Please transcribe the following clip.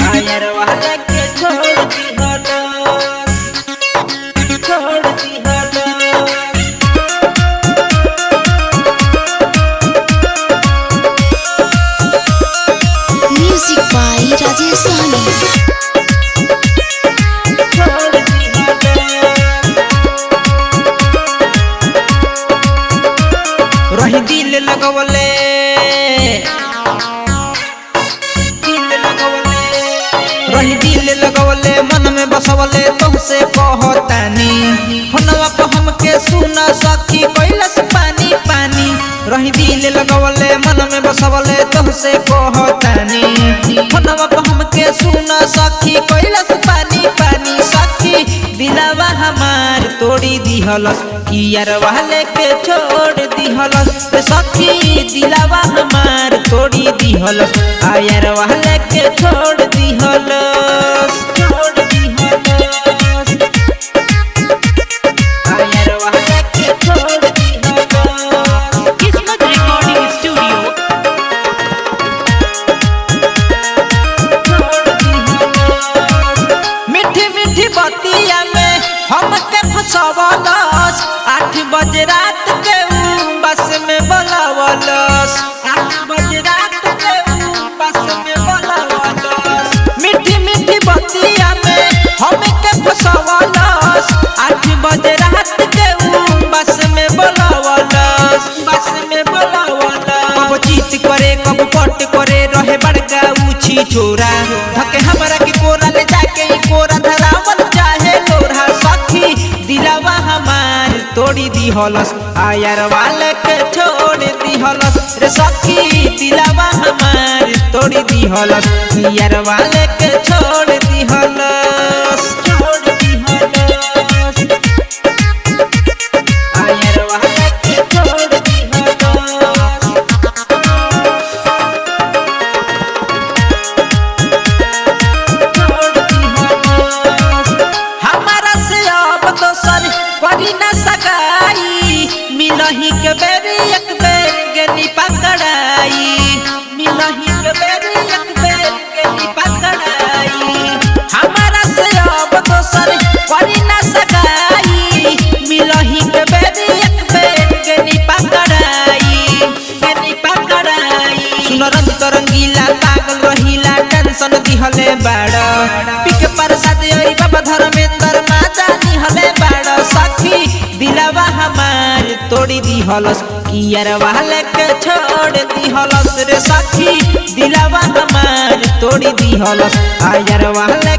आयर वाला के छोड़ दी हलो, छोड़ दी हलो। Music by Rajesh Sahni। रही दिल लगवले, रही दिल लगवले मन में बसवले तुमसे कहतानी फोनवा पे हमके सुना सखी कैलस पानी पानी। रही दिल लगवले मन में बसवले तुमसे कहतानी फोनवा पे हमके सुना सखी कैलस पानी पानी। सखी दिलवा हमार तोड़ी दिहलस कियर वाले के छोड़ दिहलस। सखी दिलवा हमार तोड़ी दिहलस आयर वाले के छोड़ दिहलस, छोड़ दिहलस। आयर वाले के छोड़ दिहलस। किस्मत रिकॉर्डिंग स्टूडियो। मीठी मीठी बतिया में हमके फसवलस 8 बजे रात के बस में बोलावलस, 8 बजे रात के बस में बोलावलस। मीठी मीठी बतिया में हमके फसवलस 8 बजे रात के बस में बोलावलस, बस में बोलावलस। कब जीत करे कब पट करे रहे बड़का ऊंची छोरा धके हमरा के कोरा ले जाके ई कोरा धरावल चाहे लोरा। सखी दिलवा हमार तोड़ी दिहलस आयर वाले के छोड़ दिहलस रे। सखी दिलवा हमार तोड़ी दिहलस आयर वाले के छोड़ दिहलस, छोड़ दिहलस। आयर वाले के छोड़ दिहलस। हमारा से अब दोसर करी न सगाई मिलही के बेरी एक बेर गनी पकड़ाई, मिलही के बेरी एक बेर गनी पकड़ाई। हमारा से अब दोसर करी न सगाई मिलही के बेरी एक बेर गनी पकड़ाई, गनी पकड़ाई। सुन रंग तरंगीला पागल रहीला टेंशन दिहले बाड़ा पिक प्रसाद ओई बाबा धर्मेंद्र माता निहले बाड़ा। सखी दिलवा हमार तोड़ी दिहलस कियर वाले के छोड़ दिहलस रे। सखी दिलवा हमार तोड़ी दिहलस आयर वाले